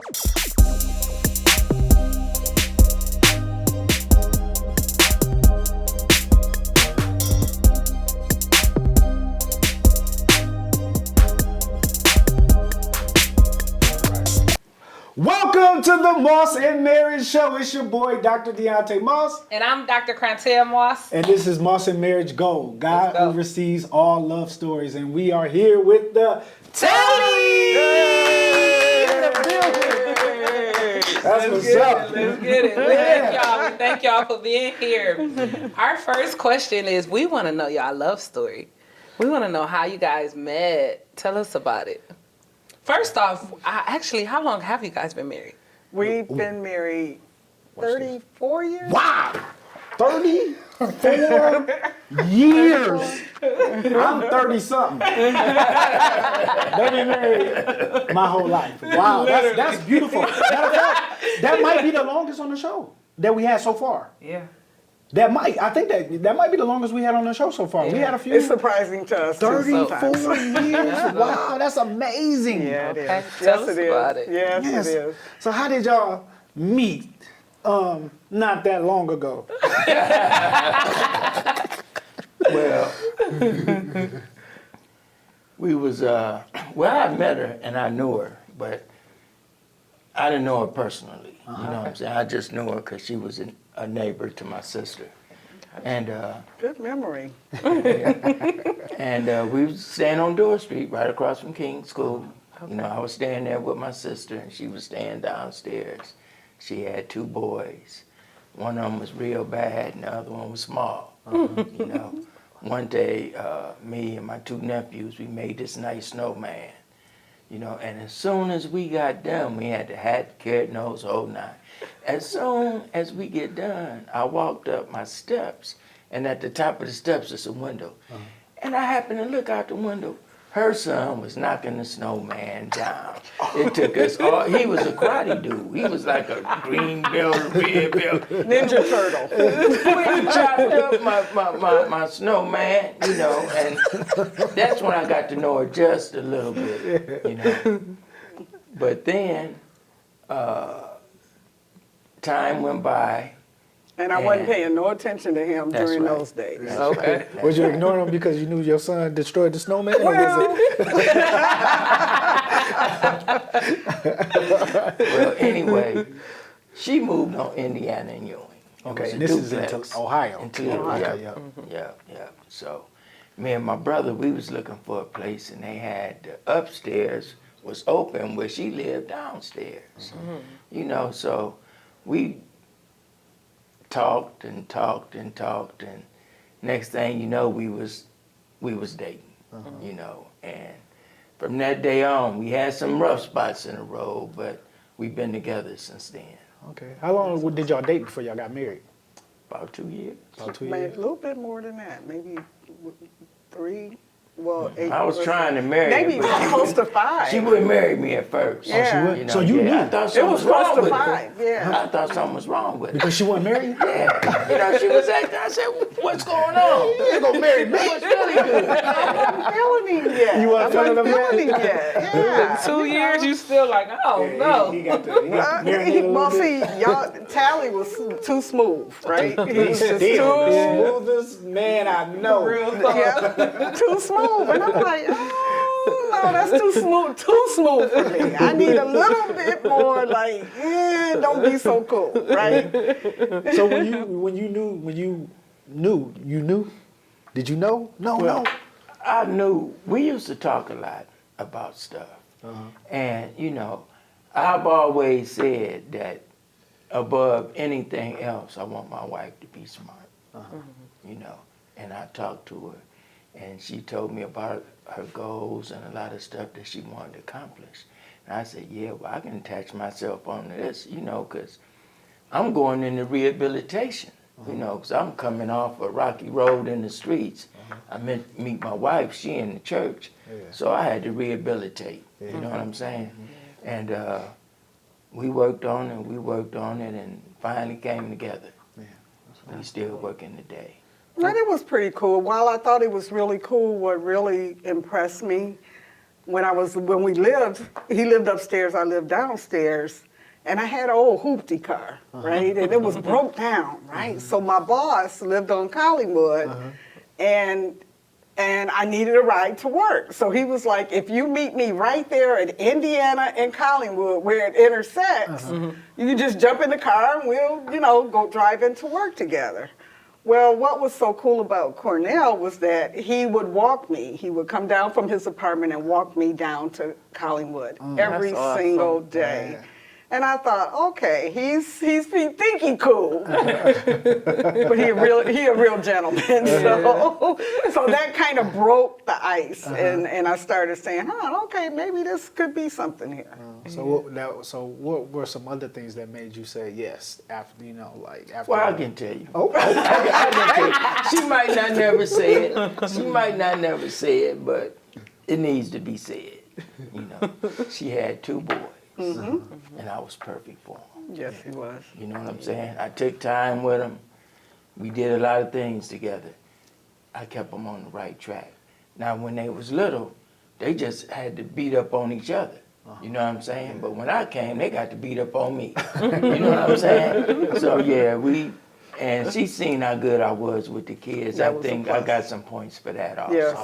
Welcome to the Moss and Marriage Show. It's your boy, Dr. Deontay Moss. And I'm Dr. Crantel Moss. And this is Moss and Marriage Gold. God oversees all love stories. And we are here with the Talley! That's what's up. Let's get it. We thank y'all for being here. Our first question is, we want to know y'all love story. We want to know how you guys met. Tell us about it. First off, how long have you guys been married? We've been married 34 years. Wow! 34 years. I'm 30-something. They've been married my whole life. Wow, that's beautiful. Matter of fact, that might be the longest on the show that we had so far. Yeah. I think that might be the longest we had on the show so far. Yeah. We had a few. It's surprising to us. 34 years. Wow, that's amazing. Yeah, it is. Okay. Yes, Tell us it is. about it. Yes, it is. So how did y'all meet? Not that long ago. Well, I met her and I knew her, but I didn't know her personally. You know what I'm saying? I just knew her because she was a neighbor to my sister. And good memory. And we was staying on Door Street, right across from King's School. Okay. You know, I was staying there with my sister, and she was staying downstairs. She had two boys. One of them was real bad, and the other one was small. You know, one day, me and my two nephews, we made this nice snowman. You know, and as soon as we got done, we had the hat, carrot nose, whole nine. As soon as we get done, I walked up my steps, and at the top of the steps is a window. And I happened to look out the window. Her son was knocking the snowman down. It took us all. He was a karate dude. He was like a green belt, red belt. Ninja Turtle. We chopped up my snowman, you know, and that's when I got to know her just a little bit, you know. But then, time went by. And I wasn't paying no attention to him during those days. Okay. Was you ignoring him because you knew your son destroyed the snowman? Well, well, anyway, she moved on Indiana and Ewing. Okay, and this is into Ohio. Yeah. So, me and my brother, we was looking for a place, and they had the upstairs was open where she lived downstairs. You know, so we talked, and next thing you know, we was dating. You know, and from that day on, we had some rough spots in the road, but we've been together since then. Okay. How long did y'all date before y'all got married? About 2 years. About 2 years. A little bit more than that, maybe 3. Well, 8. I was trying to marry her. Maybe close to 5. She wouldn't marry me at first. Yeah. Oh, she would? You know, So you knew? I thought It something was wrong close to with 5. her. Yeah. I thought something was wrong with her. Because she wasn't married? Yeah. You know, she was acting. I said, what's going on? You ain't gonna marry me. It was really good. I wasn't feeling him yet. You weren't feeling him yet? Yeah. 2 years, you still like, oh, no. He got to marry a Well, little bit. see, y'all, Talley was too smooth, right? He's just still the too, smoothest man I know. yeah, too smooth. And I'm like, oh, no, that's too smooth for me. I need a little bit more like, don't be so cool, right? So when you knew, did you know? No. I knew. We used to talk a lot about stuff. And, you know, I've always said that above anything else, I want my wife to be smart. You know, and I talked to her, and she told me about her goals and a lot of stuff that she wanted to accomplish. And I said, yeah, well, I can attach myself on this, you know, because I'm going into rehabilitation, you know, because I'm coming off a rocky road in the streets. I meant to meet my wife, she in the church, so I had to rehabilitate, you know what I'm saying? And we worked on it, and finally came together. We still working today. But it was pretty cool. While I thought it was really cool, what really impressed me when we lived, he lived upstairs, I lived downstairs, and I had an old hoopty car, right? And it was broke down, right? So my boss lived on Collingwood, and I needed a ride to work. So he was like, if you meet me right there at Indiana and Collingwood where it intersects, you can just jump in the car and we'll, go drive into work together. Well, what was so cool about Cornell was that he would walk me. He would come down from his apartment and walk me down to Collingwood every single day. Yeah. And I thought, okay, he think he cool, but he a real gentleman. So that kind of broke the ice, and I started saying, okay, maybe this could be something here. So what were some other things that made you say yes after after? Well, I can tell you. Oh, I can tell you. She might not never say it, but it needs to be said. She had 2 boys. And I was perfect for him. Yes, he was. You know what I'm saying? I took time with him. We did a lot of things together. I kept them on the right track. Now, when they was little, they just had to beat up on each other. You know what I'm saying? But when I came, they got to beat up on me. You know what I'm saying? So, yeah, and she seen how good I was with the kids. I think I got some points for that also. Yes,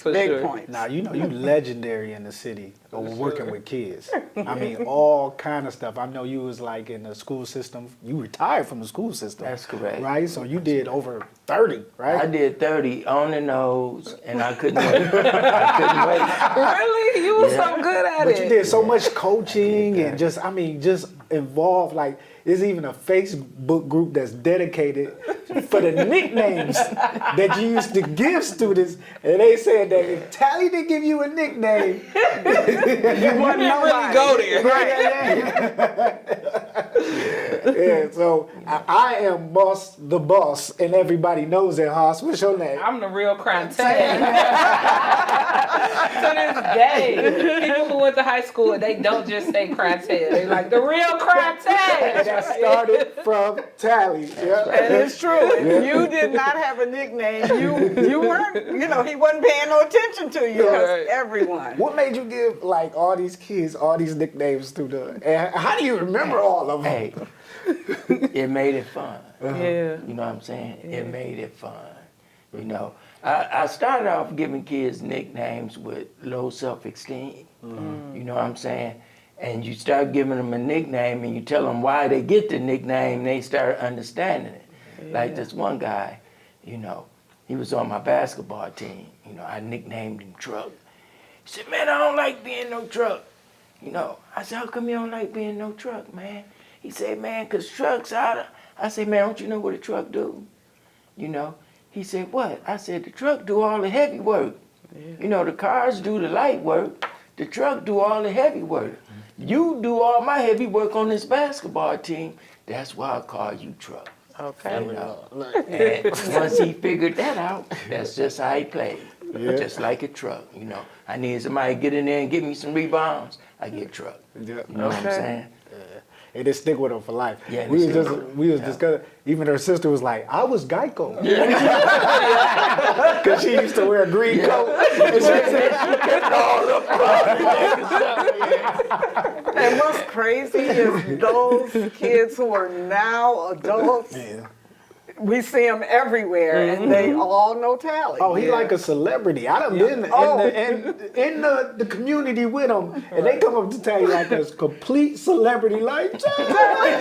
big points. Now, you legendary in the city working with kids. I mean, all kind of stuff. I know you was like in the school system. You retired from the school system. That's correct. Right? So you did over 30, right? I did 30 on the nose, and I couldn't wait. Really? You were so good at it. But you did so much coaching and just involved, like, there's even a Facebook group that's dedicated for the nicknames that you used to give students. And they said that if Talley didn't give you a nickname, you wouldn't really go there. Yeah, so I am the boss, and everybody knows it, Haas. What's your name? I'm the real Crantae. To this day, people who went to high school, they don't just say Crantae. They like the real Crantae. That started from Talley. Yeah. And it's true. If you did not have a nickname, you weren't, he wasn't paying no attention to you. Right. Everyone. What made you give like all these kids all these nicknames to and how do you remember all of them? Hey, it made it fun. Yeah. You know what I'm saying? Yeah. It made it fun. I started off giving kids nicknames with low self-esteem. You know what I'm saying? And you start giving them a nickname and you tell them why they get the nickname, they start understanding it. Yeah. Like this one guy, he was on my basketball team. I nicknamed him Truck. He said, man, I don't like being no truck. I said, how come you don't like being no truck, man? He said, man, 'cause trucks out of... I said, man, don't you know what a truck do? He said, what? I said, the truck do all the heavy work. Yeah. The cars do the light work. The truck do all the heavy work. You do all my heavy work on this basketball team. That's why I call you Truck. Okay. And once he figured that out, that's just how he played. Yeah. Just like a truck, I need somebody to get in there and give me some rebounds. I get Truck. Yeah. You know what I'm saying? It just stick with her for life. Yeah, we was discussing. Even her sister was like, "I was Geico," because she used to wear a green coat. And what's crazy is those kids who are now adults. Yeah. We see them everywhere, and they all know Talley. Oh, he like a celebrity. I done been in the community with him, and they come up to Talley like a complete celebrity, like Talley.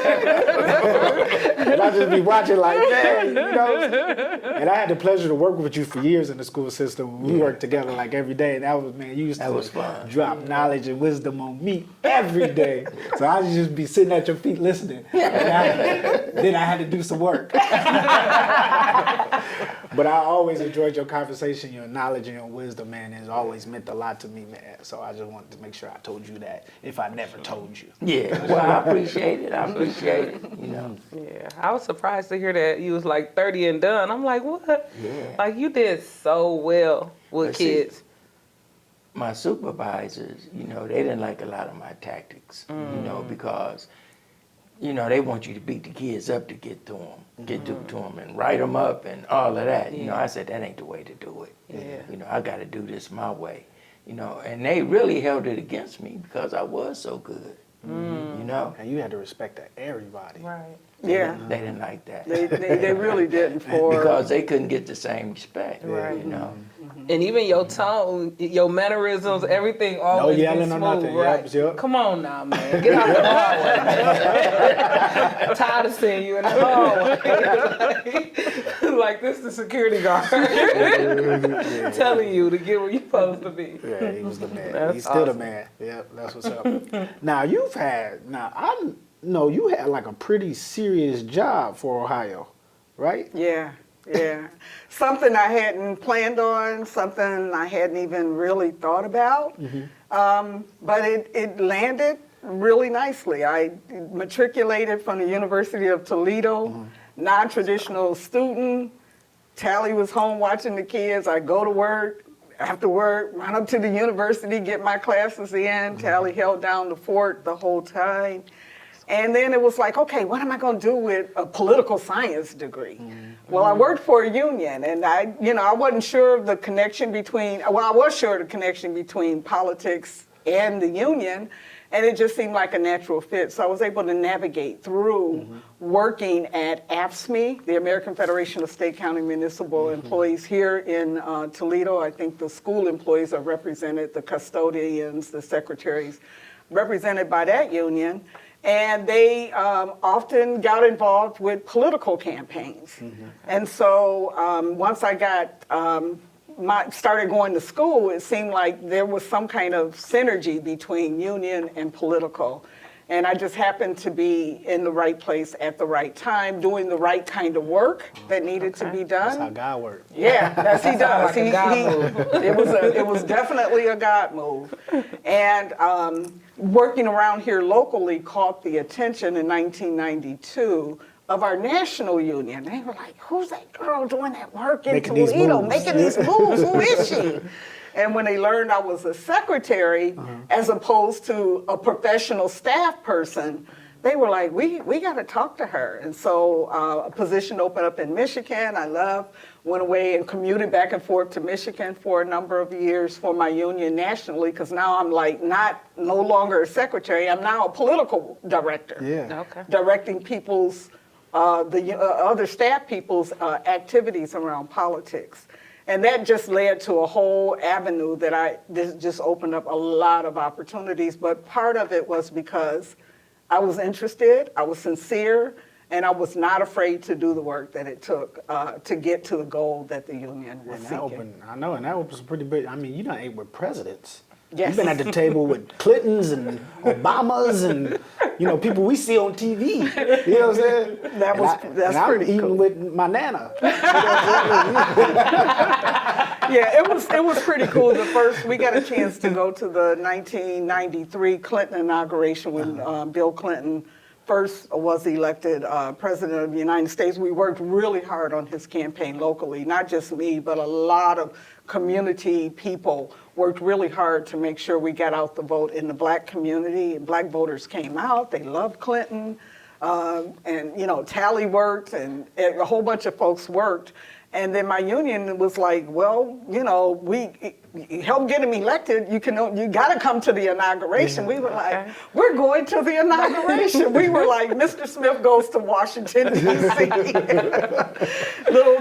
And I just be watching like, man, And I had the pleasure to work with you for years in the school system. We worked together like every day, and you used to drop knowledge and wisdom on me every day. So I would just be sitting at your feet listening. Then I had to do some work. But I always enjoyed your conversation, your knowledge and your wisdom, man. It's always meant a lot to me, man. So I just wanted to make sure I told you that if I never told you. Yeah, well, I appreciate it. Yeah, I was surprised to hear that you was like 30 and done. I'm like, what? Yeah. Like you did so well with kids. See, my supervisors, they didn't like a lot of my tactics, because... they want you to beat the kids up to get to them and write them up and all of that. I said, that ain't the way to do it. Yeah. I got to do this my way. you know, and they really held it against me because I was so good, you know. And you had to respect that everybody. Right. Yeah. They didn't like that. They really didn't because they couldn't get the same respect, Right. you know. And even your tone, your mannerisms, everything always be yelling or smooth, nothing. right? Yep. Come on now, man. Get out the hallway. I'm tired of seeing you in the hallway. like this the security guard telling you to get where you're supposed to be. Yeah, he was the man. That's He's still the awesome. man. Yep, that's what's up. Now I know you had like a pretty serious job for Ohio, right? Yeah. Something I hadn't planned on, something I hadn't even really thought about. But it landed really nicely. I matriculated from the University of Toledo, non-traditional student. Talley was home watching the kids. I go to work, after work, run up to the university, get my classes in. Talley held down the fort the whole time. And then it was like, okay, what am I going to do with a political science degree? Well, I worked for a union, and I wasn't sure of the connection between, well, I was sure of the connection between politics and the union, and it just seemed like a natural fit. So I was able to navigate through working at AFSCME, the American Federation of State, County, Municipal Employees here in Toledo. I think the school employees are represented, the custodians, the secretaries, represented by that union. And they often got involved with political campaigns. And so once I got started going to school, it seemed like there was some kind of synergy between union and political. And I just happened to be in the right place at the right time, doing the right kind of work that needed to be done. That's how God works. Yeah, as he does. Like a God move. It was definitely a God move. And working around here locally caught the attention in 1992 of our national union. They were like, who's that girl doing that work in Making these Toledo, moves. making these moves? Who is she? And when they learned I was a secretary as opposed to a professional staff person, they were like, we got to talk to her. And so a position opened up in Michigan. I went away and commuted back and forth to Michigan for a number of years for my union nationally, because now I'm like no longer a secretary. I'm now a political director. Yeah. Okay. Directing people's, other staff people's activities around politics. And that just led to a whole avenue that just opened up a lot of opportunities. But part of it was because I was interested, I was sincere, and I was not afraid to do the work that it took to get to the goal that the union was seeking. And that opens a pretty big, I mean, you done ate with presidents. Yes. You've been at the table with Clintons and Obamas and, people we see on TV. You know what I'm saying? That's I'm pretty eating cool. with my Nana. Yeah, it was pretty cool. We got a chance to go to the 1993 Clinton inauguration when Bill Clinton first was elected president of the United States. We worked really hard on his campaign locally, not just me, but a lot of community people worked really hard to make sure we got out the vote in the black community. Black voters came out, they loved Clinton, and Talley worked, and a whole bunch of folks worked. And then my union was like, well, we help get him elected. You got to come to the inauguration. We were like, we're going to the inauguration. We were like, Mr. Smith goes to Washington, D.C.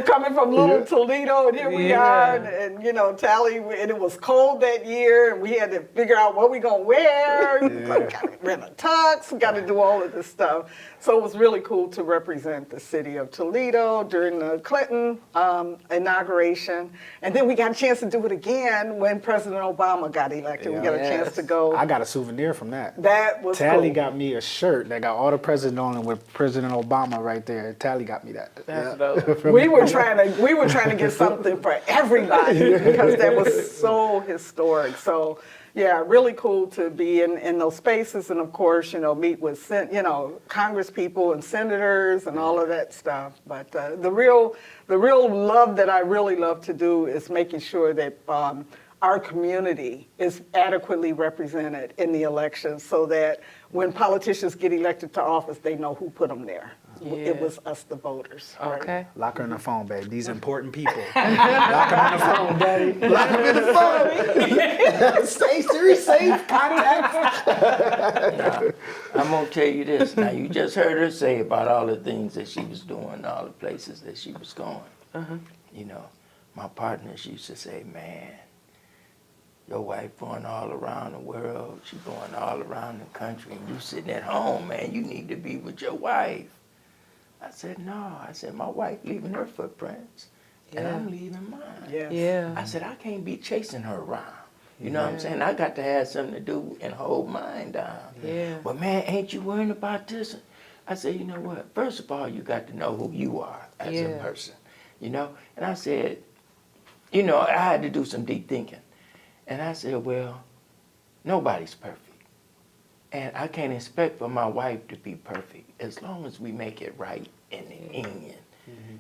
Coming from little Toledo, and here we are. And Talley, and it was cold that year, and we had to figure out what we gonna wear. Got to rent a tux. We got to do all of this stuff. So it was really cool to represent the city of Toledo during the Clinton inauguration. And then we got a chance to do it again when President Obama got elected. We got a chance to go. I got a souvenir from that. That was Talley cool. got me a shirt that got all the presidents on it with President Obama right there. Talley got me that. That's dope. We were trying to get something for everybody because that was so historic. So yeah, really cool to be in those spaces, and of course, meet with Congress people and senators and all of that stuff. But the real love that I really love to do is making sure that our community is adequately represented in the elections, so that when politicians get elected to office, they know who put them there. It was us, the voters. Right? Okay. Lock her in the phone, babe. These important people. Lock her in the phone, daddy. Lock her in the phone. Stay serious, safe, contact. I'm gonna tell you this. Now, you just heard her say about all the things that she was doing, all the places that she was going. You know, my partners used to say, man, your wife going all around the world. She's going all around the country. And you sitting at home, man. You need to be with your wife. I said, no. I said, my wife leaving her footprints, and I'm leaving mine. Yes. Yeah. I said, I can't be chasing her around. You know what I'm saying? I got to have something to do and hold mine down. Yeah. But man, ain't you worrying about this? I said, you know what? First of all, you got to know who you are as a person. You know? And I said, you know, I had to do some deep thinking. And I said, well, nobody's perfect. And I can't expect for my wife to be perfect as long as we make it right in the end.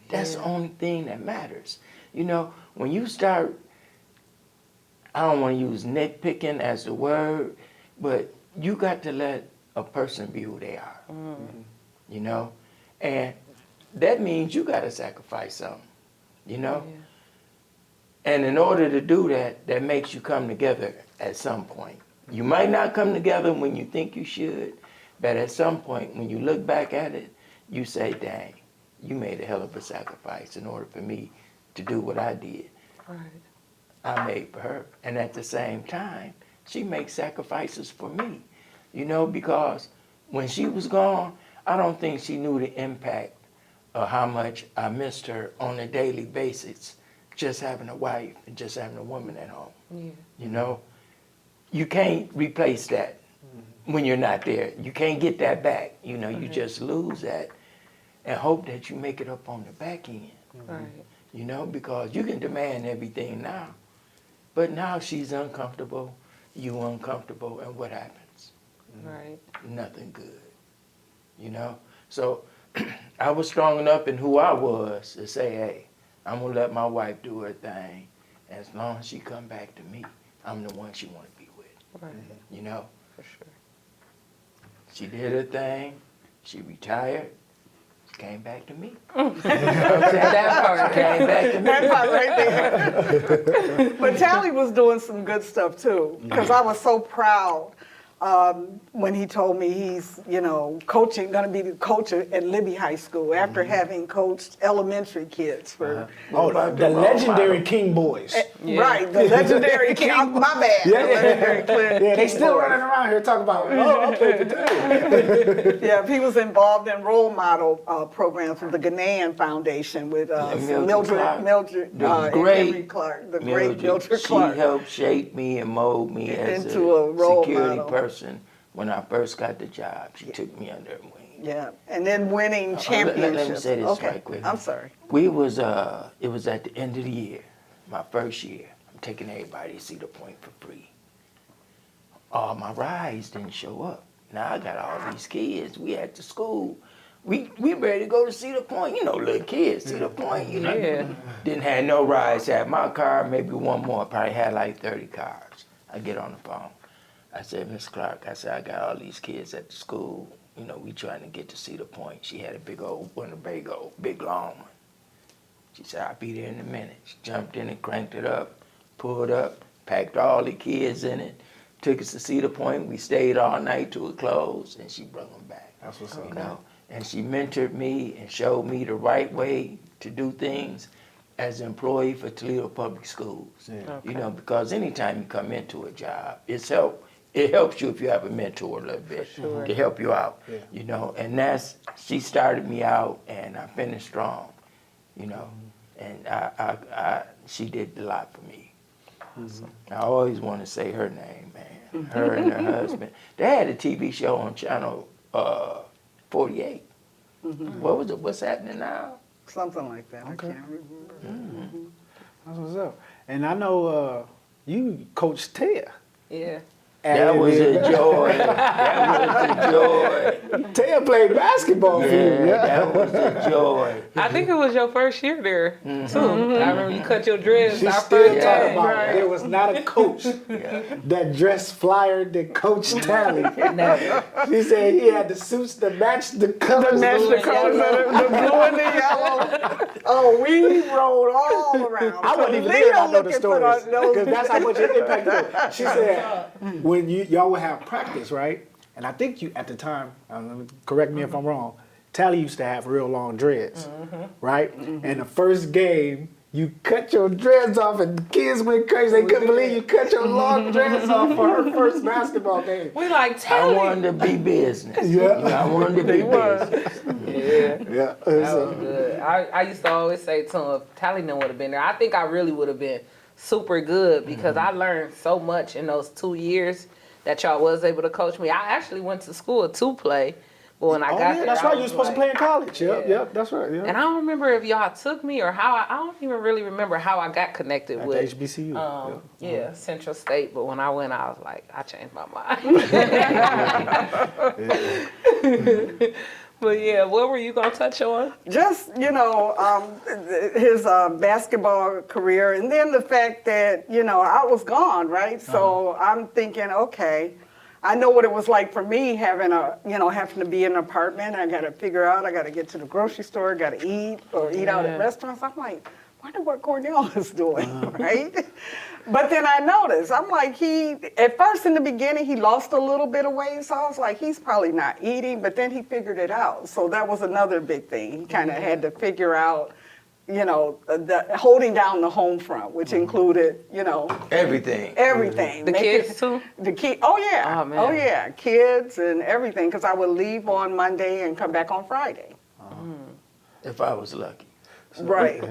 That's the only thing that matters. You know, when you start, I don't want to use nitpicking as the word, but you got to let a person be who they are. You know? And that means you got to sacrifice something. You know? And in order to do that, that makes you come together at some point. You might not come together when you think you should, but at some point, when you look back at it, you say, dang, you made a hell of a sacrifice in order for me to do what I did. Right. I made for her. And at the same time, she makes sacrifices for me. You know, because when she was gone, I don't think she knew the impact of how much I missed her on a daily basis, just having a wife and just having a woman at home. You know? You can't replace that when you're not there. You can't get that back. You know, you just lose that and hope that you make it up on the back end. Right. You know, because you can demand everything now, but now she's uncomfortable, you uncomfortable, and what happens? Right. Nothing good. You know? So I was strong enough in who I was to say, hey, I'm gonna let my wife do her thing. As long as she come back to me, I'm the one she wanna be with. Right. You know? For sure. She did her thing, she retired, she came back to me. That part. Came back to me. That part right there. But Talley was doing some good stuff too, because I was so proud when he told me he's, you know, going to be the coach at Libby High School after having coached elementary kids for. The legendary King Boys. Right, the legendary King. My bad. The legendary Yeah, they King still boys. running around here talking about, I played for Talley. Yeah, he was involved in role model programs with the Ghanaian Foundation with Mildred Clark. Mildred The and great Henry Clark, the great Mildred She Clark. helped shape me and mold me as Into a role security model. person when I first got the job. She took me under her wing. Yeah, and then winning Let me championships. say this Okay, right quick. I'm sorry. We was, it was at the end of the year, my first year. I'm taking everybody to Cedar Point for free. All my rides didn't show up. Now I got all these kids. We at the school. We ready to go to Cedar Point. You know, little kids, Cedar Point, you know. Yeah. Didn't have no rides. Had my car, maybe one more. Probably had like 30 cars. I get on the phone. I said, Miss Clark, I said, I got all these kids at the school. You know, we trying to get to Cedar Point. She had a big old Winnebago, big long one. She said, I'll be there in a minute. She jumped in and cranked it up, pulled up, packed all the kids in it, took us to Cedar Point. We stayed all night till it closed, and she brought them back. That's what's up. You know, and she mentored me and showed me the right way to do things as an employee for Toledo Public Schools. You know, because anytime you come into a job, it helps you if you have a mentor a little bit to help you out. You know, and she started me out, and I finished strong. You know, and she did a lot for me. I always want to say her name, man. Her and her husband. They had a TV show on Channel 48. What was it? What's happening now? Something like that. Okay. I can't remember. That's what's up. And I know you coached Tia. Yeah. That was a joy. That was a joy. Taya played basketball for you. Yeah, that was a joy. I think it was your first year there too. I remember you cut your dreads She our still first talking day. about it. There was not a coach that dressed flyer than Coach Talley. Never. She said he had the suits to match the colors. Match the and colors of the blue and the yellow. Oh, we rolled all around. I wasn't even there. Leo I know the looking for stories those- because that's how much it impacted her. She said when y'all would have practice, right? And I think you at the time, correct me if I'm wrong. Tally used to have real long dreads, right? And the first game, you cut your dreads off, and the kids went crazy. They couldn't believe you cut your long dreads off for her first basketball game. We like I Tally. wanted to be business. Yeah. I wanted to be business. Yeah, That was good. I used to always say to him, if Tally would have been there, I think I really would have been super good because I learned so much in those 2 years that y'all was able to coach me. I actually went to school to play, but when I got there, that's I right. You were was supposed like- to play in college. Yep, Yeah. yep, that's right. Yeah. And I don't remember if y'all took me or how. I don't even really remember how I got connected At with the HBCU. yeah, Central State. But when I went, I was like, I changed my mind. But yeah, what were you gonna touch on? Just, his basketball career, and then the fact that, I was gone, right? So I'm thinking, okay, I know what it was like for me having to be in an apartment. I got to figure out, I got to get to the grocery store, got to eat or eat out at restaurants. I'm like, wonder what Cornell is doing, right? But then I noticed, I'm like, at first in the beginning, he lost a little bit of weight. So I was like, he's probably not eating, but then he figured it out. So that was another big thing. He kind of had to figure out, the holding down the home front, which included, Everything. everything. The kids too? The kid. Oh yeah. Oh, man. Oh yeah. Kids and everything. Because I would leave on Monday and come back on Friday. If I was lucky. Right.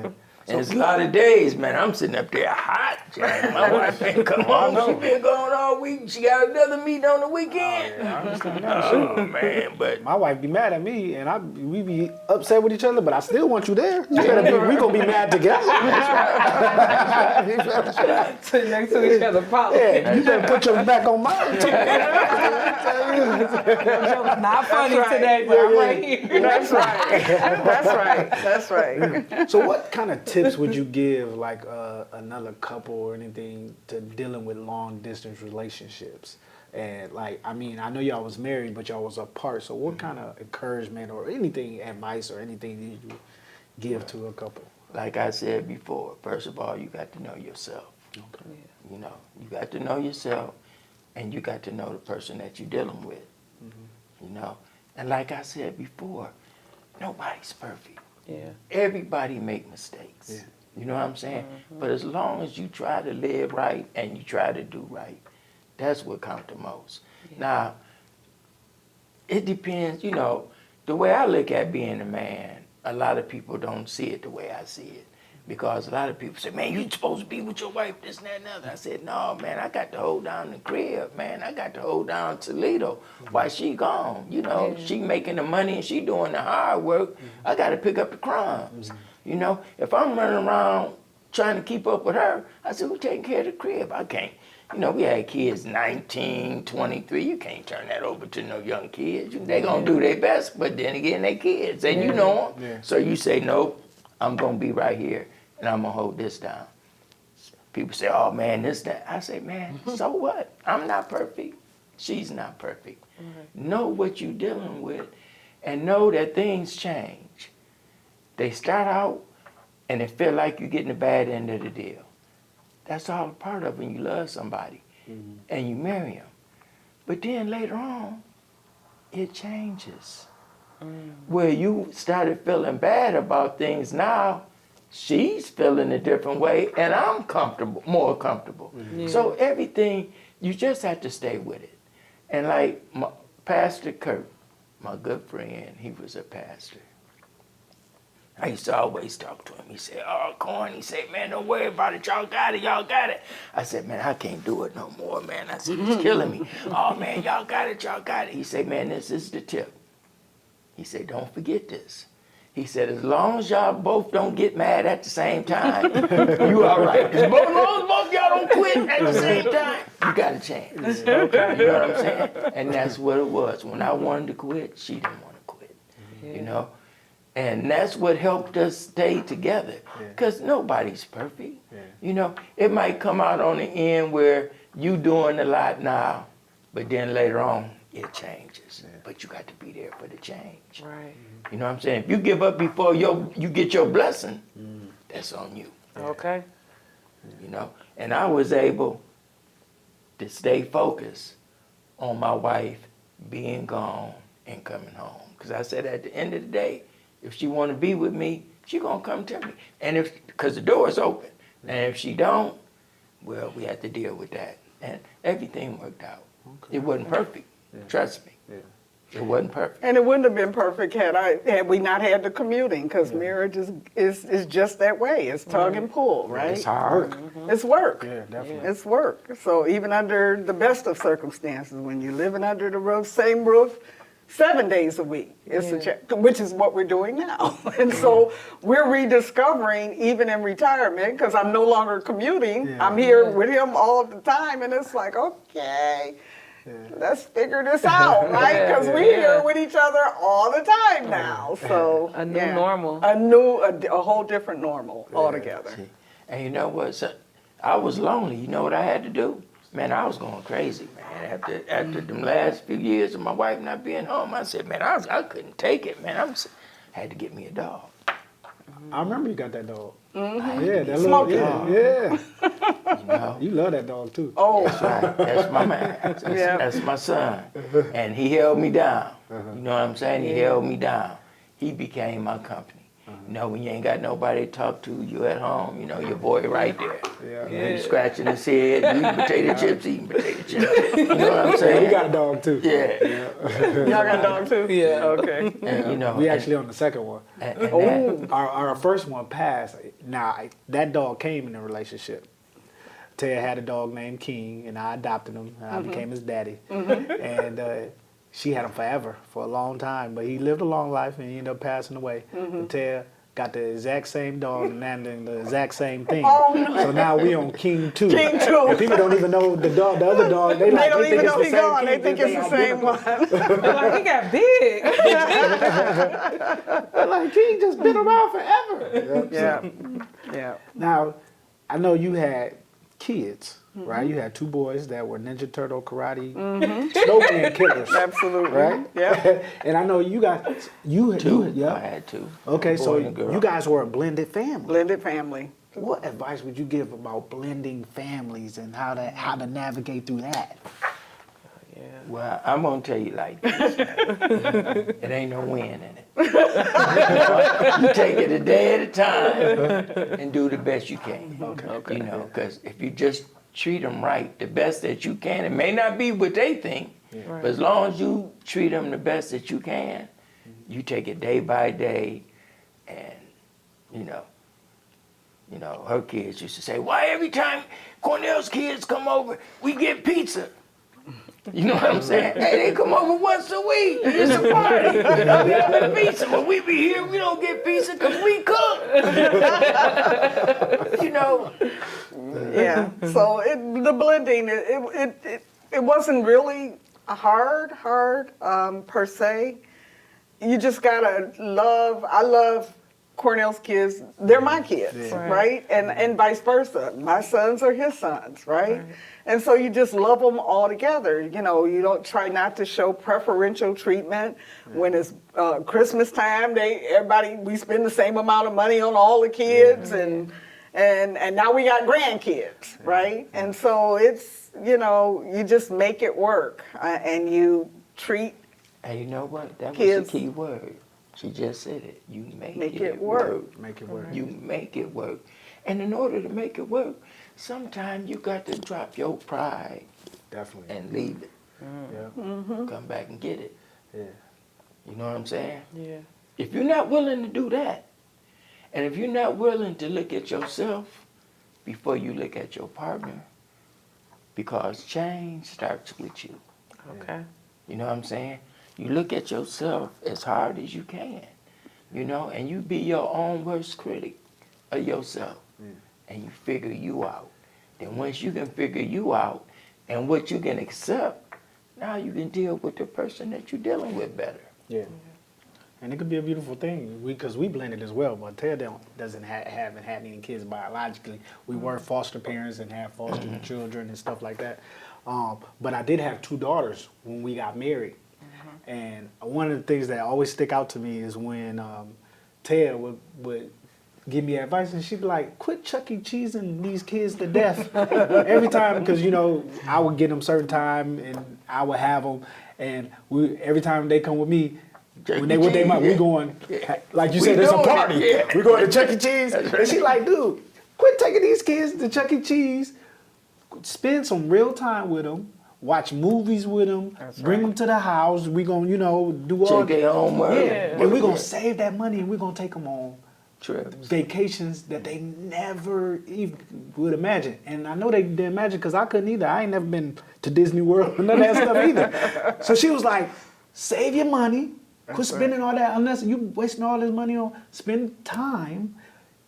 And it's a lot of days, man. I'm sitting up there hot, Jack. My wife ain't come home. She been gone all week. She got another meeting on the weekend. I understand that. Sure. Oh, man, but My wife be mad at me, and we be upset with each other, but I still want you there. We gonna be mad together. Sit next to each other, probably. Yeah, you better put your back on mine. Not funny right. today, but I'm right here. That's right. That's right. That's right. So what kind of tips would you give like another couple or anything to dealing with long distance relationships? And like, I mean, I know y'all was married, but y'all was apart. So what kind of encouragement or anything, advice or anything did you give to a couple? like I said before, first of all, you got to know yourself. Okay. You know, you got to know yourself, and you got to know the person that you're dealing with. You know, and like I said before, nobody's perfect. Yeah. Everybody make mistakes. Yeah. You know what I'm saying? But as long as you try to live right and you try to do right, that's what counts the most. Now, it depends, you know, the way I look at being a man, a lot of people don't see it the way I see it. Because a lot of people say, man, you supposed to be with your wife, this and that and the other. I said, no, man, I got to hold down the crib, man. I got to hold down Toledo while she gone. You know, she making the money and she doing the hard work. I got to pick up the crumbs. You know, if I'm running around trying to keep up with her, I said, who's taking care of the crib? I can't. You know, we had kids 19, 23. You can't turn that over to no young kids. They going to do their best, but then again, they kids. And you know them. Yeah. So you say, nope, I'm going to be right here, and I'm going to hold this down. People say, oh, man, this, that. I say, man, so what? I'm not perfect. She's not perfect. Know what you're dealing with, and know that things change. They start out, and it feel like you're getting the bad end of the deal. That's all a part of when you love somebody and you marry them. But then later on, it changes. Where you started feeling bad about things now, she's feeling a different way and I'm comfortable, more comfortable. So everything, you just have to stay with it. And like Pastor Kurt, my good friend, he was a pastor. I used to always talk to him. He said, oh, Corn, he said, man, don't worry about it. Y'all got it, y'all got it. I said, man, I can't do it no more, man. I said, it's killing me. Oh, man, y'all got it, y'all got it. He said, man, this is the tip. He said, don't forget this. He said, as long as y'all both don't get mad at the same time, you all right. As long as both y'all don't quit at the same time, you got a chance. Okay. You know what I'm saying? And that's what it was. When I wanted to quit, she didn't want to quit. You know? And that's what helped us stay together. Because nobody's perfect. You know, it might come out on the end where you doing a lot now, but then later on, it changes. But you got to be there for the change. Right. You know what I'm saying? If you give up before you get your blessing, that's on you. Okay. You know? And I was able to stay focused on my wife being gone and coming home. Because I said at the end of the day, if she want to be with me, she going to come to me. And because the door is open. And if she don't, well, we have to deal with that. And everything worked out. It wasn't perfect. Trust me. It wasn't perfect. And it wouldn't have been perfect had we not had the commuting, because marriage is just that way. It's tug and pull, right? It's hard. It's work. Yeah, definitely. It's work. So even under the best of circumstances, when you're living under the roof, same roof, 7 days a week, which is what we're doing now. And so we're rediscovering, even in retirement, because I'm no longer commuting. I'm here with him all the time, and it's like, okay, let's figure this out, right? Because we're here with each other all the time now. So A new normal. a whole different normal altogether. And you know what? So, I was lonely. You know what I had to do? Man, I was going crazy, man. After them last few years of my wife not being home, I said, man, I couldn't take it, man. I had to get me a dog. I remember you got that dog. Mm-hmm. Yeah, that Smokey. little, yeah. You know? You love that dog too. Oh, That's right. That's my man. That's my son. And he held me down. You know what I'm saying? He held me down. He became my company. You know, when you ain't got nobody to talk to, you at home, you know, your boy right there. You know, he's scratching his head, eating potato chips. You know what I'm saying? You got a dog too. Yeah. y'all got a dog too? Yeah. Okay. And, you know, We actually on the second one. and Our first one passed. Now, that dog came in a relationship. Ted had a dog named King, and I adopted him. And I became his daddy. And she had him forever, for a long time. But he lived a long life, and he ended up passing away. And Ted got the exact same dog and then the exact same thing. Oh, no. So now we on King 2. King 2. And people don't even know the other dog. They Don't think even it's know the he same gone. They King, think it's the same identical. one. They're like, he got big. They're like, King just been around forever. Yeah. Now, I know you had kids, right? You had 2 boys that were Ninja Turtle karate snowman killers. Absolutely. Right? Yeah. And I know you guys, I yeah. had two. Okay, A boy so and a girl. you guys were a blended family. Blended family. What advice would you give about blending families and how to navigate through that? Well, I'm going to tell you like this, man. It ain't no win in it. You take it a day at a time and do the best you can. Okay. You know, because if you just treat them right, the best that you can, it may not be what they think, but as long as you treat them the best that you can, you take it day by day, and, you know, her kids used to say, why every time Cornell's kids come over, we get pizza? You know what I'm saying? Hey, they come over once a week. It's a party. We get pizza. When we be here, we don't get pizza because we cook. You know? Yeah. So the blending, it wasn't really hard per se. You just gotta I love Cornell's kids. They're my kids, right? And vice versa. My sons are his sons, right? And so you just love them all together. You know, you don't try not to show preferential treatment. When it's Christmas time, we spend the same amount of money on all the kids, and now we got grandkids, right? And so it's, you just make it work, and you treat. And you know what? That kids. was the key word. She just said it. You make it work. Make it work. You make it work. And in order to make it work, sometimes you got to drop your pride Definitely. and leave it. Yeah. Come back and get it. Yeah. You know what I'm saying? Yeah. If you're not willing to do that, and if you're not willing to look at yourself before you look at your partner, because change starts with you. Okay. You know what I'm saying? You look at yourself as hard as you can, and you be your own worst critic of yourself, and you figure you out. Then once you can figure you out, and what you can accept, now you can deal with the person that you're dealing with better. Yeah. And it could be a beautiful thing because we blended as well. But Ted haven't had any kids biologically. We were foster parents and had foster children and stuff like that. But I did have 2 daughters when we got married. And one of the things that always stick out to me is when Ted would give me advice, and she'd be like, "Quit Chuck E. Cheesing these kids to death." Every time, because I would get them certain time, and I would have them, and every time they come with me. When they with their mom, we going, like you said, there's a party. Yeah. We going to Chuck E. Cheese. And she like, dude, quit taking these kids to Chuck E. Cheese. Spend some real time with them. Watch movies with them. Bring them to the house. We going to, do all Check their homework. Yeah. And we're going to save that money and we're going to take them on trips, vacations that they never even would imagine. And I know they didn't imagine because I couldn't either. I ain't never been to Disney World or none of that stuff either. So she was like, save your money. Quit spending all that unless you wasting all this money on spend time,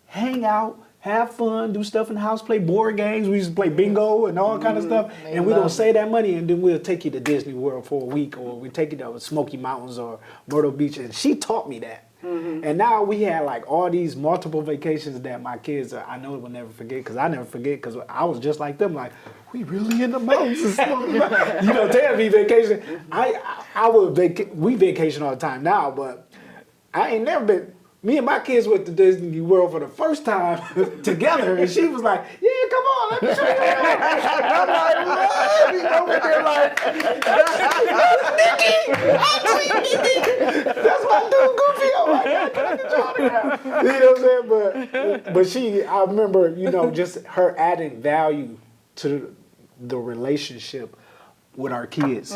hang out, have fun, do stuff in the house, play board games. We used to play bingo and all kind of stuff. And we're gonna save that money and then we'll take you to Disney World for a week, or we take you to Smoky Mountains or Myrtle Beach. And she taught me that. And now we had like all these multiple vacations that my kids I know will never forget, because I never forget, because I was just like them, like, we really in the mountains and stuff. Tell me vacation. We vacation all the time now, but I ain't never been. Me and my kids went to Disney World for the first time together, and she was like, "Yeah, come on, let me show you." I'm like, "What?" You know, but they're like, "Nicky, that's my dude, Goofy." I'm like, "Can I get your autograph?" You know what I'm saying? But I remember, just her adding value to the relationship with our kids,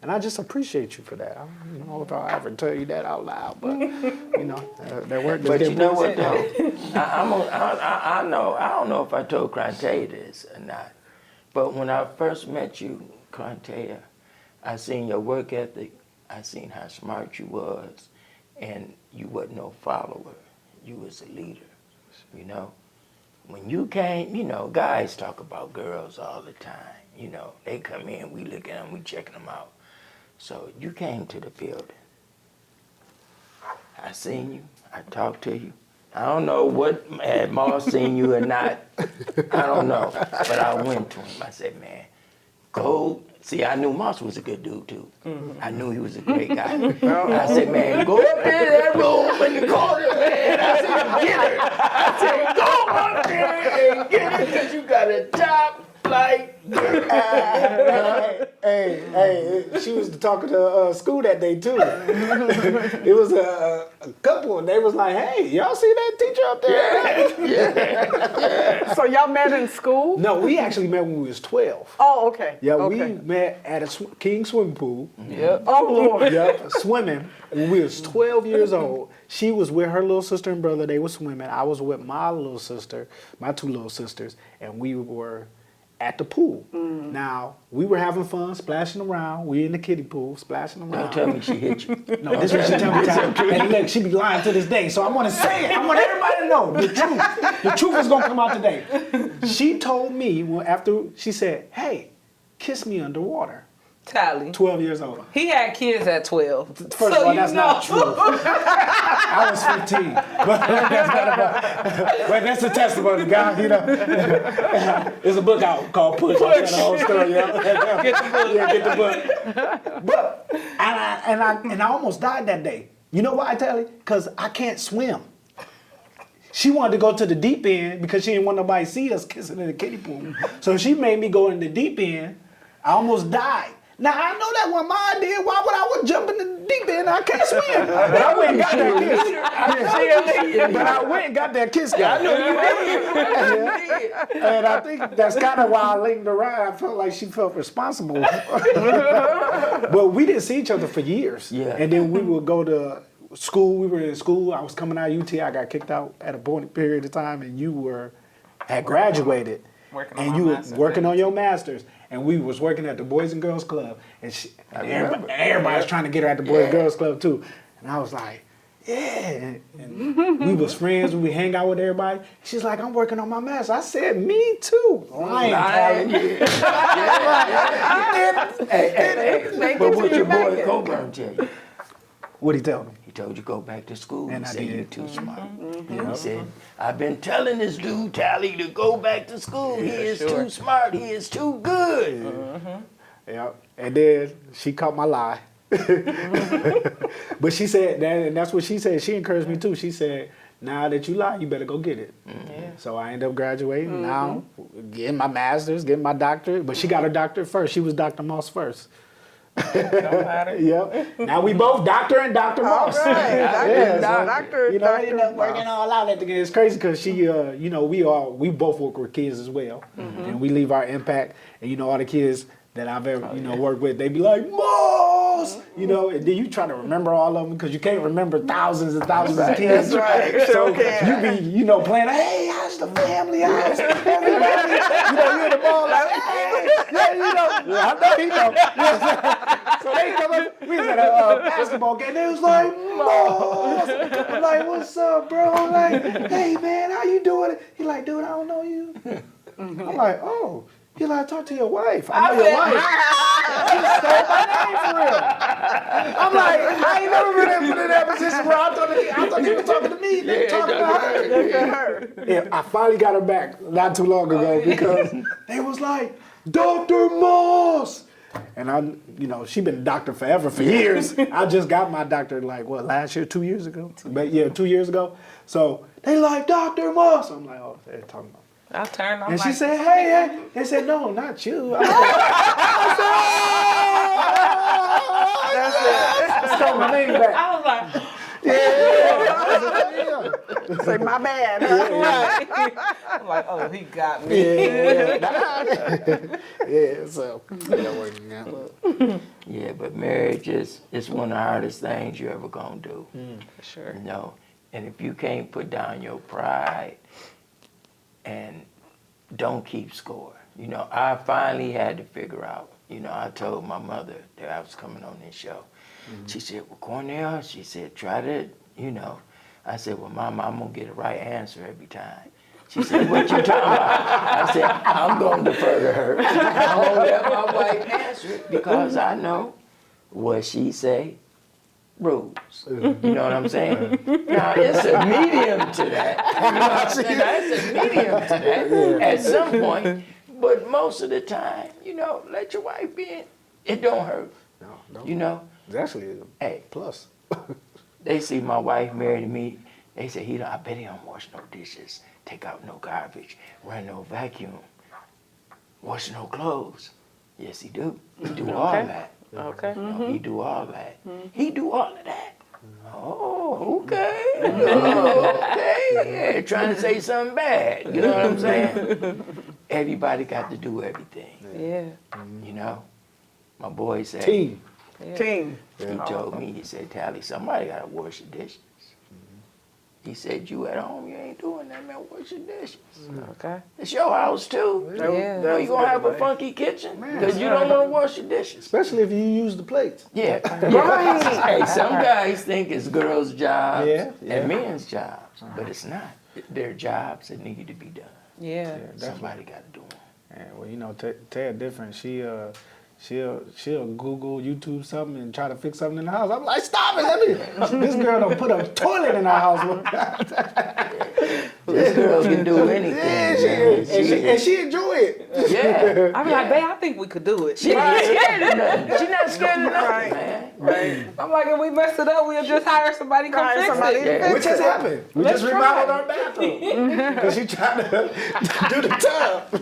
and I just appreciate you for that. I don't know if I'll ever tell you that out loud, but that worked. But you know what though? I don't know if I told Crantea this or not, but when I first met you, Crantea, I seen your work ethic. I seen how smart you was, and you wasn't no follower. You was a leader. When you came, guys talk about girls all the time. They come in, we look at them, we checking them out. So you came to the building. I seen you. I talked to you. I don't know what had Moss seen you or not. I don't know. But I went to him. I said, man, go. See, I knew Moss was a good dude, too. I knew he was a great guy. I said, man, go up there to that room in the corner, man. I said, get her. I said, go up there and get her, because you got a top flight. Hey, she was talking to school that day too. It was a couple, and they was like, "Hey, y'all see that teacher up there?" Yeah. So y'all met in school? No, we actually met when we was 12. Oh, okay. Yeah, okay. we met at a King swimming pool. Yeah. Oh, Lord. Yeah, swimming when we was 12 years old. She was with her little sister and brother. They were swimming. I was with my little sister, my 2 little sisters, and we were at the pool. Now, we were having fun, splashing around. We in the kiddie pool, splashing around. Don't tell me she hit you. No, this is what she tell me. And look, she be lying to this day. So I want to say it. I want everybody to know the truth. The truth is going to come out today. She told me, after she said, "Hey, kiss me underwater." Tally. 12 years old. He had kids at 12. First of all, that's not true. I was 15. But that's a testimony, guy. There's a book out called Push. I'll tell the whole story. Get the book. Yeah, get the book. But I almost died that day. You know why, Tally? Because I can't swim. She wanted to go to the deep end because she didn't want nobody to see us kissing in the kiddie pool. So she made me go in the deep end. I almost died. Now, I know that wasn't my idea. Why would I jump in the deep end? I can't swim. But I went and got that kiss. But I went and got that kiss. I know you did. And I think that's kind of why I linked around. I felt like she felt responsible. But we didn't see each other for years. Yeah. And then we would go to school. We were in school. I was coming out of UT. I got kicked out at a period of time, and you had graduated. And you were working on your master's. And we was working at the Boys and Girls Club. And everybody was trying to get her at the Boys and Girls Club too. And I was like, yeah. And we was friends when we hang out with everybody. She's like, I'm working on my master. I said, me too. Lying, Talley. Hey, but what your boy Coburn tell you? What'd he tell them? He told you go back to school. And He I said did. you too smart. He said, I've been telling this dude, Talley, to go back to school. He is too smart. He is too good. Yeah. And then she caught my lie. But she said that, and that's what she said. She encouraged me too. She said, now that you lie, you better go get it. So I ended up graduating. Now getting my master's, getting my doctorate. But she got her doctorate first. She was Dr. Moss first. Don't matter. Yep. Now we both Dr. and Dr. Moss. All right. Yeah, so, Doctor, you know, Dr. ended up working all out at the game. It's crazy because she, you know, we both work with kids as well, and we leave our impact. And you know, all the kids that I've ever worked with, they be like, Moss, you know, and then you try to remember all of them because you can't remember thousands and thousands of kids. That's right. So Sure can. you be, playing, hey, how's the family? How's everybody? You in the ball like, hey, yeah, I know he know. So they come up, we was at a basketball game, they was like, Moss. I'm like, what's up, bro? I'm like, hey, man, how you doing? He like, dude, I don't know you. I'm like, oh. He like, talk to your wife. I know your wife. She stole my name for real. I'm like, I ain't never been put in that position where I thought you were talking to me. They were talking to her. Yeah, I finally got her back not too long ago because they was like, Dr. Moss. And I, she been a doctor forever, for years. I just got my doctorate last year, 2 years ago? But yeah, 2 years ago. So they like, Dr. Moss. I'm like, oh, they're talking about. I turned on. And she said, hey. They said, no, not you. I stole my name back. I was like, Yeah. Say, my bad. I'm like, oh, he got me. Yeah, so that working out. Yeah, but marriage is one of the hardest things you ever gonna do. For sure. You know, and if you can't put down your pride and don't keep score. I finally had to figure out, I told my mother that I was coming on this show. She said, well, Cornell, she said, try to, I said, well, Mama, I'm going to get a right answer every time. She said, what you talking about? I said, I'm going to defer to her. I'm going to let my wife answer it because I know what she say rules. You know what I'm saying? Now, it's a medium to that. You know what I'm saying? Now, it's a medium to that at some point. But most of the time, let your wife be in. It don't hurt. No. It's actually Hey, plus. they see my wife married to me. They say, I bet he don't wash no dishes, take out no garbage, run no vacuum, wash no clothes. Yes, he do. He do all that. Okay. He do all that. He do all of that. Oh, okay. Okay. Yeah, trying to say something bad. You know what I'm saying? Everybody got to do everything. Yeah. My boy said, Team. Yeah. Team. he told me, he said, Talley, somebody got to wash the dishes. He said, you at home, you ain't doing that, man. Wash your dishes. Okay. It's your house, too. Yeah. Well, you going to have a funky kitchen because you don't want to wash your dishes. Especially if you use the plates. Yeah. Right. Hey, some guys think it's girls' jobs Yeah. and men's jobs, but it's not. They're jobs that need to be done. Yeah. Somebody got to do them. And well, Ted different. She'll Google, YouTube something and try to fix something in the house. I'm like, stop it! This girl done put a toilet in our house. This girl can do anything. And she enjoy it. Yeah. I'm like, babe, I think we could do it. She not scared of nothing. She not scared of nothing, man. Right. I'm like, if we mess it up, we'll just hire somebody to come Hire fix somebody it. to fix Which has happened. We Let's just remodeled our bathroom. Because she tried to do the tub.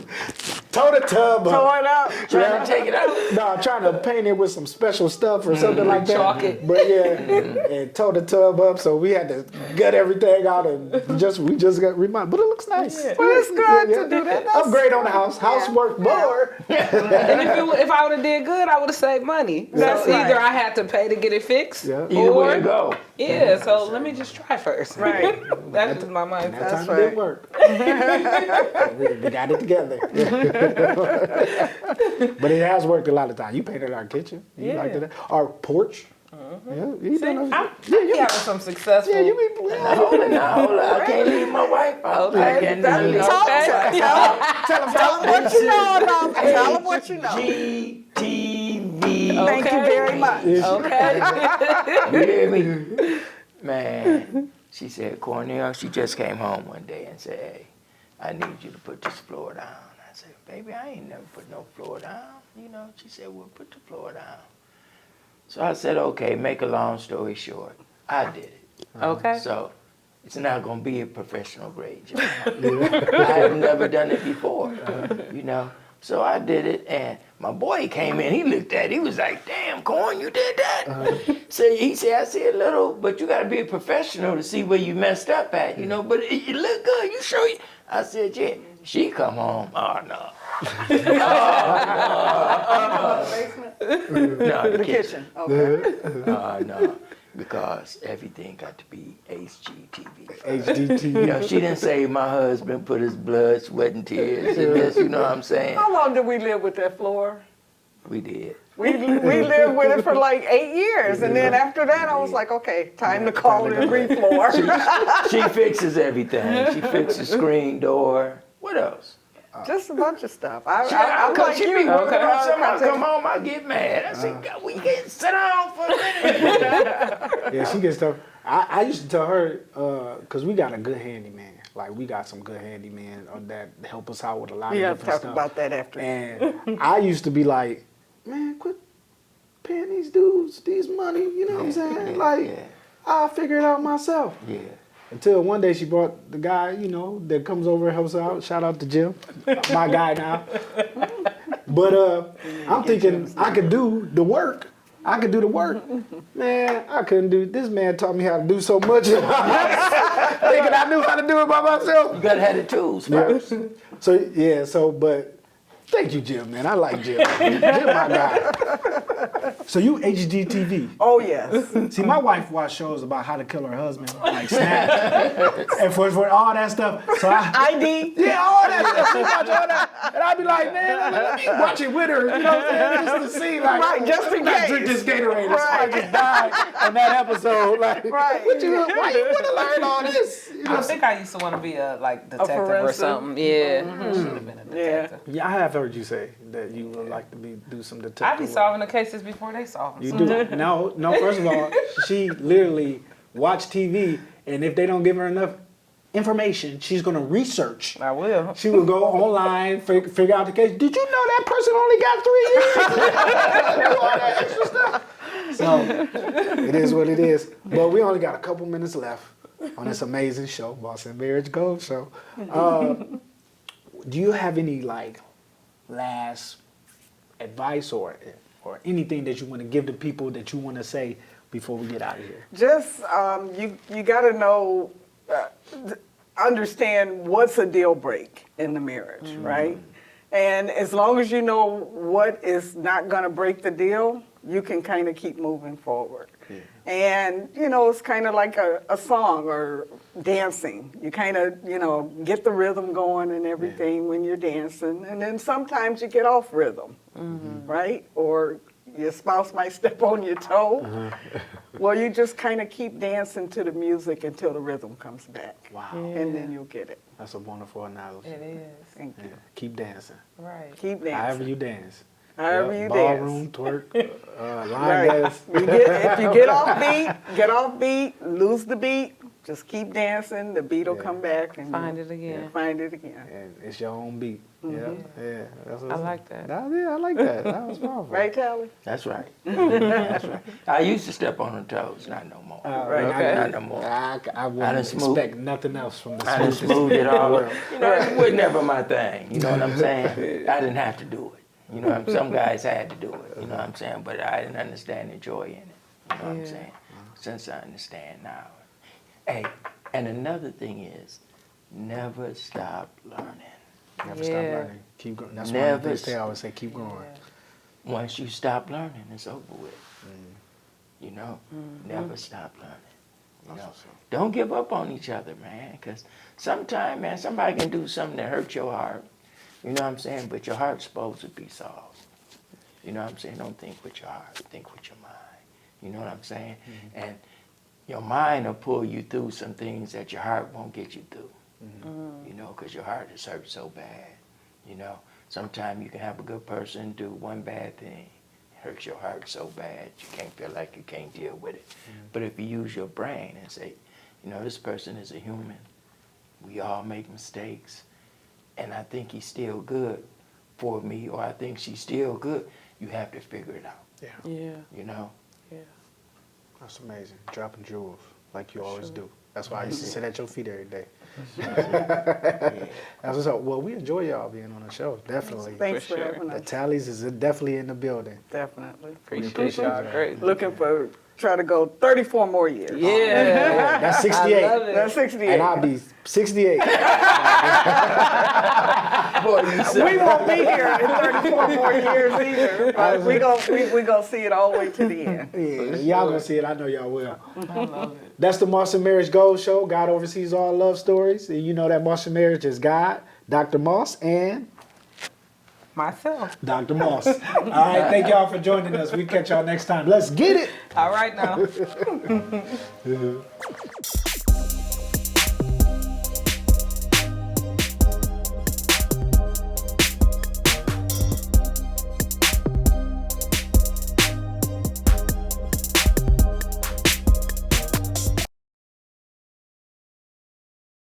Tow the tub up. Throw it up. Trying to take it out. No, I'm trying to paint it with some special stuff or something like that. Chalk it. But yeah, and tow the tub up, so we had to gut everything out and we just got remodeled. But it looks nice. But it's good to do that. That's- Upgrade on the house. Housework more. And if I would have did good, I would have saved money. That's So either right. I had to pay to get it fixed, Yeah. Either way it go. yeah. So let me just try first. Right. That's just my That mindset. time That's it didn't work. We got it together. But it has worked a lot of times. You painted our kitchen. You liked it. Our porch. Yeah, he done I'm yeah, having some successful. yeah, you be Hold on, I can't leave my wife out. Okay. I cannot leave Tell my wife out. him what you know about me. Tell him what you know. GTV. Thank you very much. Okay. You hear me? Man, she said, Cornell, she just came home one day and said, hey, I need you to put this floor down. I said, baby, I ain't never put no floor down. You know, she said, well, put the floor down. So I said, okay, make a long story short. I did it. Okay. So it's not going to be a professional grade job. I have never done it before, you know. So I did it, and my boy came in. He looked at it. He was like, damn, Corn, you did that? So he said, I see a little, but you got to be a professional to see where you messed up at, you know. But it looked good. You sure? I said, yeah. She come home. Oh, no. No, the kitchen. Okay. No, because everything got to be HGTV. HDT. You know, she didn't say my husband put his blood, sweat, and tears in this. You know what I'm saying? How long did we live with that floor? We did. We lived with it for like 8 years, and then after that, I was like, okay, time to call it a refloor. She fixes everything. She fixes screen door. What else? Just a bunch of stuff. I'm Cause like she you. be working on something. I come home, I get mad. I say, God, we can't sit down for a minute. Yeah, she gets stuff. I used to tell her, because we got a good handyman. Like, we got some good handyman that help us out with a lot We of have to different talk stuff. about that after. And I used to be like, man, quit paying these dudes these money. You know what I'm saying? I'll figure it out myself. Yeah. Until one day she brought the guy, you know, that comes over and helps out. Shout out to Jim, my guy now. But I'm thinking I could do the work. Man, I couldn't do. This man taught me how to do so much. Thinking I knew how to do it by myself. You gotta have the tools first. But thank you, Jim, man. I like Jim. Jim, my guy. So you HGTV. Oh, yes. See, my wife watched shows about how to kill her husband, like Snap, and for all that stuff. So ID. yeah, all that stuff. She watch all that, and I'd be like, man, let me watch it with her. You know what I'm saying? Just to see, like, Right, just in case. Drink this Gatorade. Right. Right. I just died on that episode. Like, Right. why you want to learn all this? You I know, think I used to want to be a detective or forensic? something. Yeah, should have been a detective. yeah, I have heard you say that you would like to do some detective I be work. solving the cases before they solve them. You do. No, first of all, she literally watch TV, and if they don't give her enough information, she's going to research. I will. She will go online, figure out the case. Did you know that person only got 3 years? Do all that extra stuff. So, it is what it is. But we only got a couple minutes left on this amazing show, Boss and Marriage Gold Show. Do you have any, last advice or anything that you want to give to people that you want to say before we get out of here? Just, you got to know, understand what's a deal break in the marriage, right? And as long as you know what is not going to break the deal, you can kind of keep moving forward. Yeah. And, it's kind of like a song or dancing. You kind of, get the rhythm going and everything when you're dancing. And then sometimes you get off rhythm, right? Or your spouse might step on your toe. Well, you just kind of keep dancing to the music until the rhythm comes back. Wow. And then you'll get it. That's a wonderful analogy. It is. Thank you. Keep dancing. Right. Keep dancing. However you dance. However you Ballroom, dance. twerk, line Right. dance. If you get off beat, lose the beat, just keep dancing, the beat will come back and Find it again. Find it again. And it's your own beat. Yeah. That's what I like that. Yeah, I like that. That was powerful. Right, Talley? That's right. That's right. I used to step on her toes, not no more. Not no more. I wouldn't expect nothing else from the I done smoothest smoothed it all. world. It was never my thing. You know what I'm saying? I didn't have to do it. Some guys had to do it. You know what I'm saying? But I didn't understand the joy in it. You know what I'm saying? Since I understand now. Hey, and another thing is, never stop learning. Never stop learning. Keep going. That's Never why they always say keep growing. Once you stop learning, it's over with. Never stop learning. Don't give up on each other, man, because sometimes, man, somebody can do something that hurt your heart. You know what I'm saying? But your heart's supposed to be soft. You know what I'm saying? Don't think with your heart. Think with your mind. You know what I'm saying? And your mind will pull you through some things that your heart won't get you through. You know, because your heart is hurt so bad. You know, sometimes you can have a good person do one bad thing, hurts your heart so bad you can't feel like you can't deal with it. But if you use your brain and say, you know, this person is a human. We all make mistakes. And I think he's still good for me, or I think she's still good. You have to figure it out. Yeah. Yeah. You know? Yeah. That's amazing. Dropping jewels like you always do. That's why I used to sit at your feet every day. That's what's up. Well, we enjoy y'all being on the show. Definitely. Thanks For for sure. having The us. Tallies is definitely in the building. Definitely. Appreciate y'all. Great. Looking for, try to go 34 more years. Yeah. That's I 68. love it. That's 68. And I'll be 68. Boy, you We won't be here in 34 more years either, but we gonna see it all the way to the end. Yeah, y'all gonna see it. I know y'all will. I love it. That's the Moss and Marriage Gold Show. God oversees all love stories. And you know that Moss and Marriage is God, Dr. Moss, and Myself. Dr. Moss. All right, thank y'all for joining us. We catch y'all next time. Let's get it. All right now.